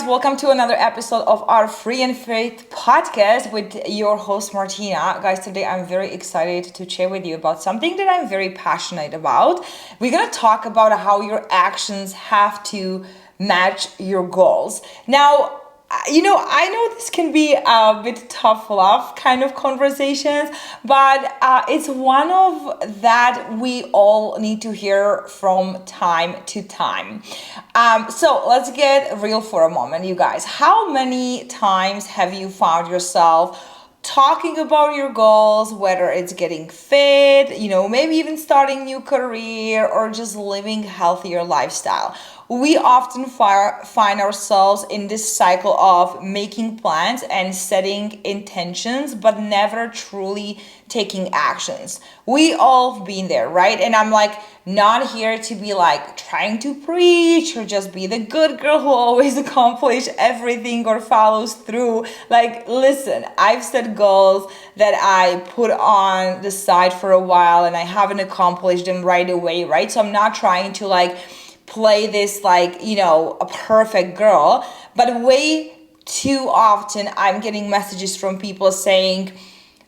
welcome to another episode of our Free and Faith podcast with your host Martina. Guys, today I'm very excited to share with you about something that I'm very passionate about. We're going to talk about how your actions have to match your goals. Now, I know this can be a bit tough love kind of conversations, but it's one of that we all need to hear from time to time. So let's get real for a moment, you guys. How many times have you found yourself talking about your goals, whether it's getting fit, maybe even starting new career or just living healthier lifestyle? We often find ourselves in this cycle of making plans and setting intentions, but never truly taking actions. We all been there, right? And I'm not here to be trying to preach or just be the good girl who always accomplish everything or follows through. Listen, I've set goals that I put on the side for a while and I haven't accomplished them right away, right? So I'm not trying to play this a perfect girl, but way too often I'm getting messages from people saying,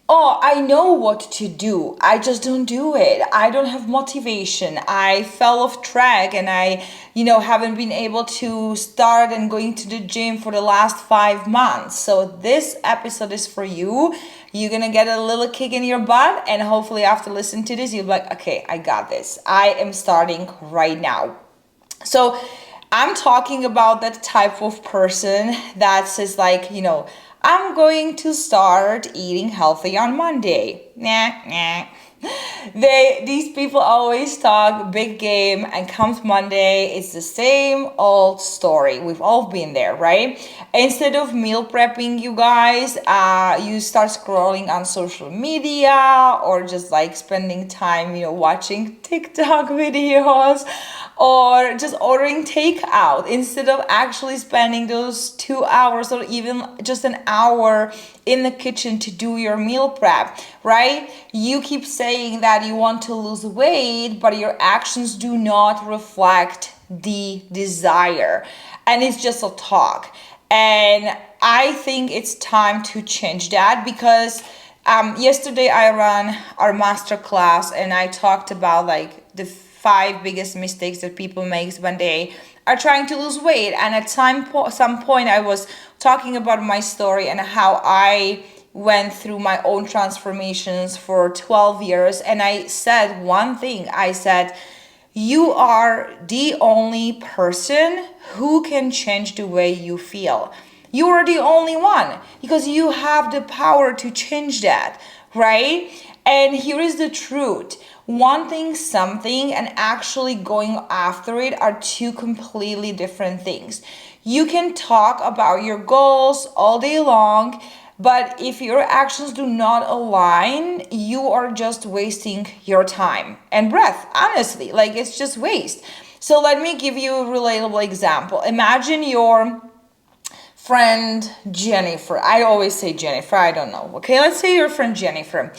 oh, I know what to do, I just don't do it, I don't have motivation, I fell off track, and I haven't been able to start and going to the gym for the last 5 months. So this episode is for you. You're gonna get a little kick in your butt, and hopefully after listening to this you'll be like, okay, I got this, I am starting right now. So I'm talking about that type of person that says I'm going to start eating healthy on Monday. Nah. These people always talk big game, and comes Monday, it's the same old story. We've all been there, right? Instead of meal prepping, you guys, you start scrolling on social media or just spending time, watching TikTok videos or just ordering takeout instead of actually spending those 2 hours or even just an hour in the kitchen to do your meal prep, right? You keep saying that you want to lose weight, but your actions do not reflect the desire. And it's just a talk. And I think it's time to change that because yesterday I ran our master class and I talked about the 5 biggest mistakes that people make when they are trying to lose weight. And at some point I was talking about my story and how I went through my own transformations for 12 years. And I said one thing. I said, you are the only person who can change the way you feel. You are the only one because you have the power to change that, right? And here is the truth. Wanting something and actually going after it are 2 completely different things. You can talk about your goals all day long, but if your actions do not align, you are just wasting your time and breath. Honestly, it's just waste. So let me give you a relatable example. Imagine your friend Jennifer. I always say Jennifer, I don't know. Okay, let's say your friend Jennifer.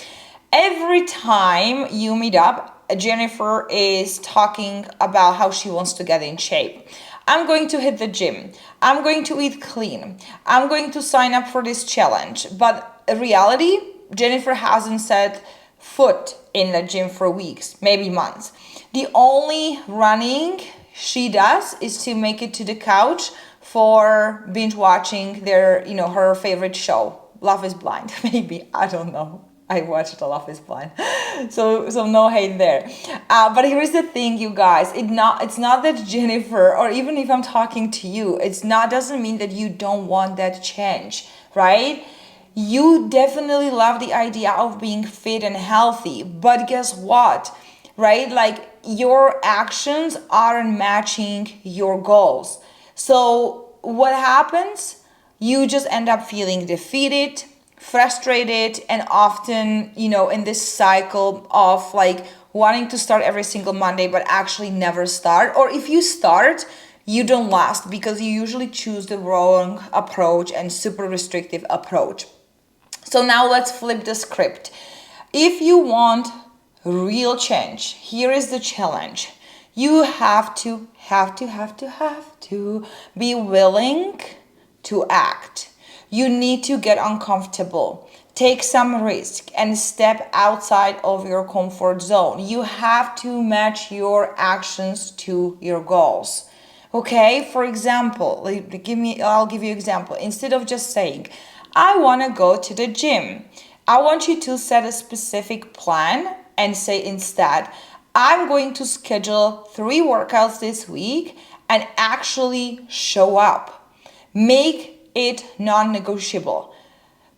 Every time you meet up, Jennifer is talking about how she wants to get in shape. I'm going to hit the gym. I'm going to eat clean. I'm going to sign up for this challenge. But in reality, Jennifer hasn't set foot in the gym for weeks, maybe months. The only running she does is to make it to the couch for binge watching her favorite show, Love is Blind. Maybe, I don't know. I watched Love is Blind, so no hate there. But here's the thing, you guys. It's not that Jennifer, or even if I'm talking to you, doesn't mean that you don't want that change, right? You definitely love the idea of being fit and healthy, but guess what, right? Your actions aren't matching your goals. So what happens? You just end up feeling defeated, frustrated, and often in this cycle of wanting to start every single Monday but actually never start, or if you start, you don't last because you usually choose the wrong approach and super restrictive approach. So now let's flip the script. If you want real change, here is the challenge. You have to be willing to act. You need to get uncomfortable, take some risk, and step outside of your comfort zone. You have to match your actions to your goals. Okay, for example, I'll give you an example. Instead of just saying, I want to go to the gym, I want you to set a specific plan and say instead, I'm going to schedule 3 workouts this week and actually show up. Make it non-negotiable.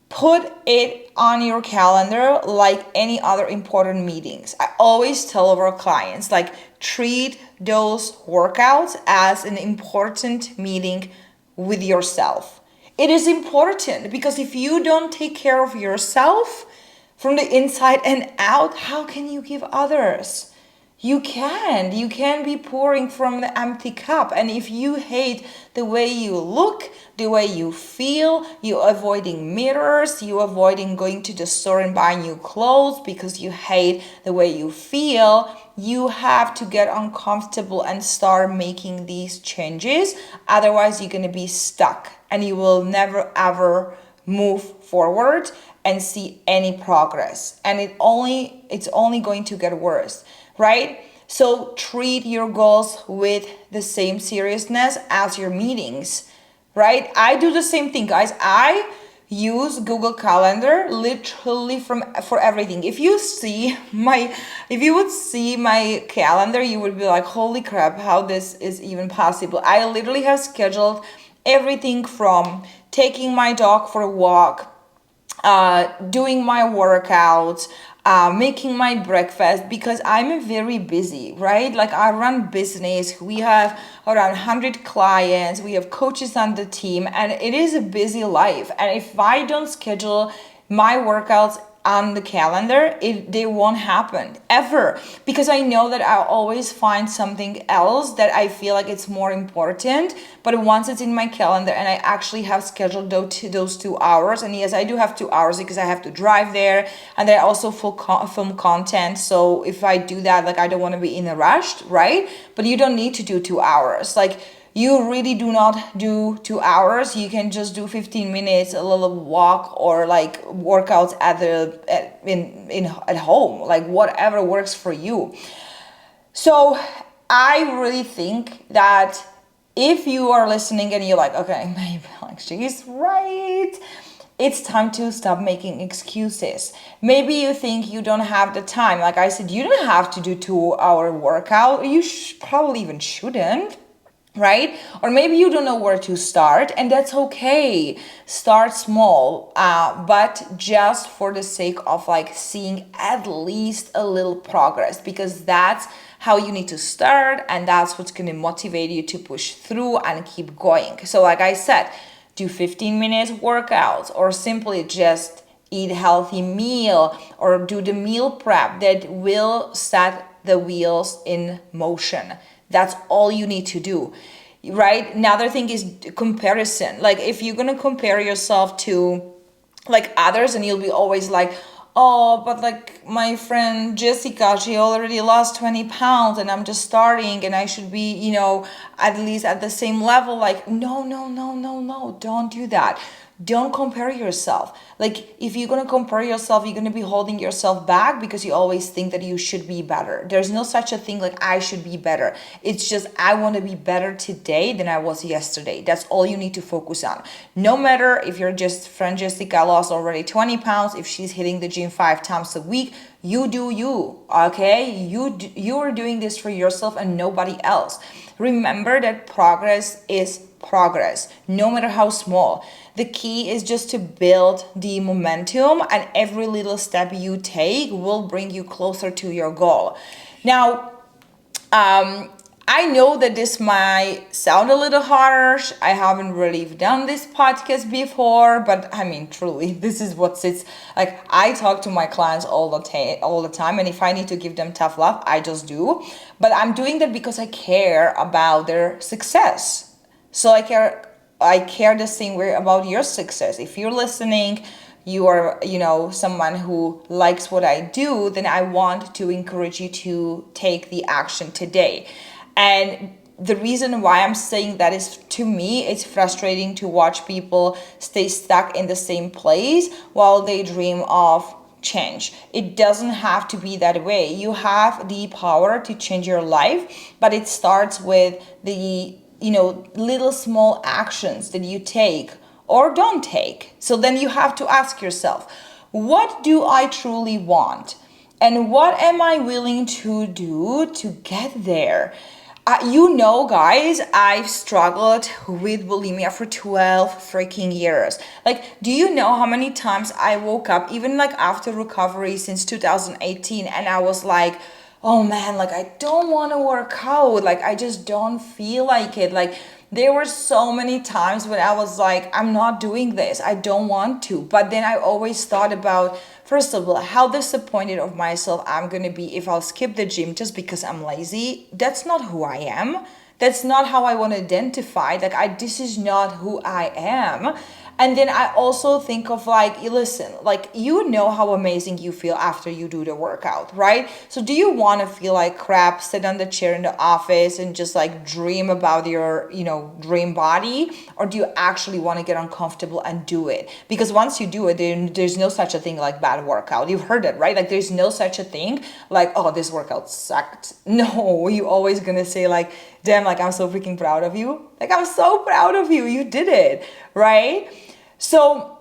Put it on your calendar like any other important meetings. I always tell our clients, like, treat those workouts as an important meeting with yourself. It is important because if you don't take care of yourself from the inside and out, how can you give others? You can't be pouring from the empty cup. And if you hate the way you look, the way you feel, you avoiding mirrors, you avoiding going to the store and buying new clothes because you hate the way you feel, you have to get uncomfortable and start making these changes. Otherwise, you're going to be stuck and you will never ever move forward and see any progress. And it's only going to get worse. Right? So treat your goals with the same seriousness as your meetings, right? I do the same thing, guys. I use Google Calendar literally for everything. If you would see my calendar, you would be like, holy crap, how this is even possible. I literally have scheduled everything from taking my dog for a walk, doing my workouts, making my breakfast, because I'm very busy, right? Like, I run business. We have around 100 clients. We have coaches on the team, and it is a busy life. And if I don't schedule my workouts on the calendar, they won't happen ever, because I know that I'll always find something else that I feel like it's more important. But once it's in my calendar and I actually have scheduled those 2 hours, and yes, I do have 2 hours because I have to drive there and then I also film content. So if I do that, like, I don't want to be in a rush, right? But you don't need to do 2 hours. Like, you really do not do 2 hours. You can just do 15 minutes, a little walk, or like workouts at home, like whatever works for you. So I really think that if you are listening and you're like, okay, maybe like she's right, it's time to stop making excuses. Maybe you think you don't have the time. Like I said, you don't have to do 2-hour workout. You probably even shouldn't. Right? Or maybe you don't know where to start, and that's okay. Start small, but just for the sake of like seeing at least a little progress, because that's how you need to start, and that's what's going to motivate you to push through and keep going. So like I said, do 15 minutes workouts, or simply just eat a healthy meal, or do the meal prep that will set the wheels in motion. That's all you need to do, right? Another thing is comparison. Like, if you're gonna compare yourself to like others, and you'll be always like, oh, but like my friend Jessica, she already lost 20 pounds and I'm just starting and I should be, at least at the same level. Like, no, don't do that. Don't compare yourself. Like, if you're going to compare yourself, you're going to be holding yourself back because you always think that you should be better. There's no such a thing like I should be better. It's just I want to be better today than I was yesterday. That's all you need to focus on. No matter if your friend Jessica lost already 20 pounds, if she's hitting the gym 5 times a week, you do you, okay? You are doing this for yourself and nobody else. Remember that progress is progress, no matter how small. The key is just to build the momentum, and every little step you take will bring you closer to your goal. Now, I know that this might sound a little harsh. I haven't really done this podcast before, but I mean, truly, this is what sits. Like, I talk to my clients all the time, and if I need to give them tough love, I just do. But I'm doing that because I care about their success. So I care the same way about your success. If you're listening, you are, someone who likes what I do, then I want to encourage you to take the action today. And the reason why I'm saying that is, to me, it's frustrating to watch people stay stuck in the same place while they dream of change. It doesn't have to be that way. You have the power to change your life, but it starts with the, little small actions that you take or don't take. So then you have to ask yourself, what do I truly want? And what am I willing to do to get there? Guys, I've struggled with bulimia for 12 freaking years. Like, do you know how many times I woke up, even like after recovery since 2018, and I was like, oh man, like I don't want to work out. Like, I just don't feel like it. Like, there were so many times when I was like, I'm not doing this. I don't want to. But then I always thought about, first of all, how disappointed of myself I'm going to be if I'll skip the gym just because I'm lazy. That's not who I am. That's not how I want to identify. Like, this is not who I am. And then I also think of like, listen, like, how amazing you feel after you do the workout, right? So do you want to feel like crap, sit on the chair in the office and just like dream about your, dream body? Or do you actually want to get uncomfortable and do it? Because once you do it, then there's no such a thing like bad workout. You've heard it, right? Like, there's no such a thing like, oh, this workout sucked. No, you always gonna say like, damn, like, I'm so freaking proud of you. Like, I'm so proud of you. You did it, right? So,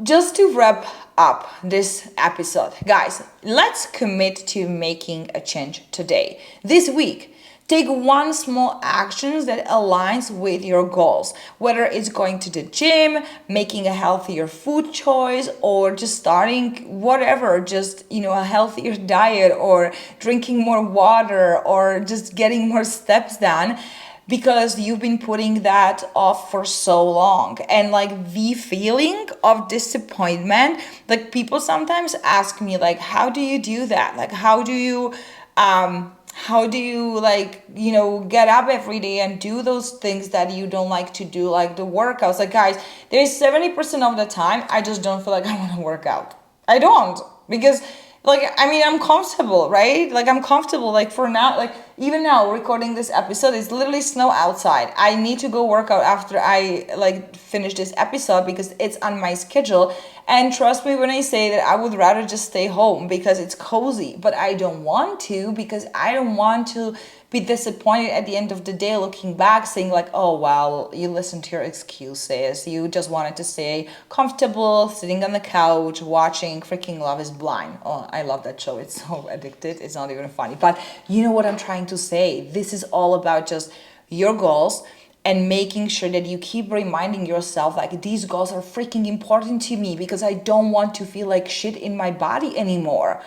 just to wrap up this episode, guys, let's commit to making a change today. This week, take one small action that aligns with your goals, whether it's going to the gym, making a healthier food choice, or just starting whatever, just, a healthier diet, or drinking more water, or just getting more steps done, because you've been putting that off for so long. And like, the feeling of disappointment, like, people sometimes ask me like, how do you do that? Like, how do you like, get up every day and do those things that you don't like to do, like the workouts? Like, guys, there's 70% of the time I just don't feel like I want to work out. I don't, because like, I mean, I'm comfortable, right? Like, I'm comfortable. Like, for now, like, even now recording this episode, it's literally snow outside. I need to go work out after I like finish this episode because it's on my schedule. And trust me when I say that I would rather just stay home because it's cozy, but I don't want to, because I don't want to be disappointed at the end of the day looking back saying like, oh well, you listened to your excuses, you just wanted to stay comfortable sitting on the couch watching freaking Love is Blind. Oh, I love that show. It's so addicted, it's not even funny. But you know what I'm trying to say, this is all about just your goals and making sure that you keep reminding yourself like, these goals are freaking important to me because I don't want to feel like shit in my body anymore,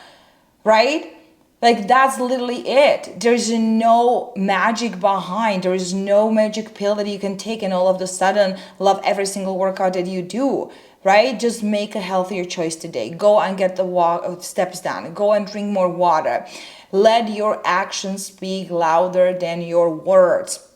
right? Like, that's literally it. There's no magic behind. There is no magic pill that you can take and all of a sudden love every single workout that you do, right? Just make a healthier choice today. Go and get the steps done. Go and drink more water. Let your actions speak louder than your words.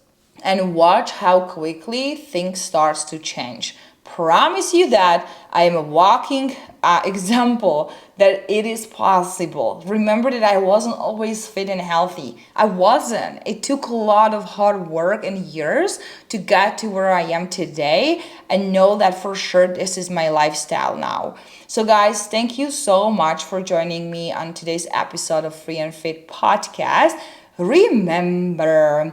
And watch how quickly things starts to change. Promise you that I am a walking example that it is possible. Remember that I wasn't always fit and healthy. I wasn't. It took a lot of hard work and years to get to where I am today, and know that for sure this is my lifestyle now. So guys, thank you so much for joining me on today's episode of Free and Fit podcast. Remember,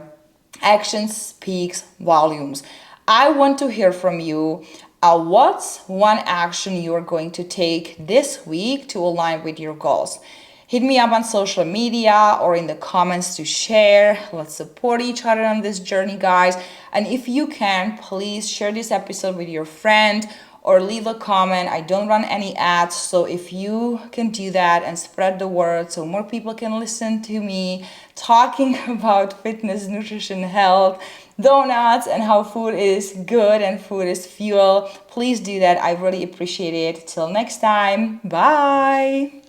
action speaks volumes. I want to hear from you. What's one action you're going to take this week to align with your goals? Hit me up on social media or in the comments to share. Let's support each other on this journey, guys. And if you can, please share this episode with your friend or leave a comment. I don't run any ads, so if you can do that and spread the word so more people can listen to me talking about fitness, nutrition, health, donuts, and how food is good and food is fuel, please do that. I really appreciate it. Till next time, bye.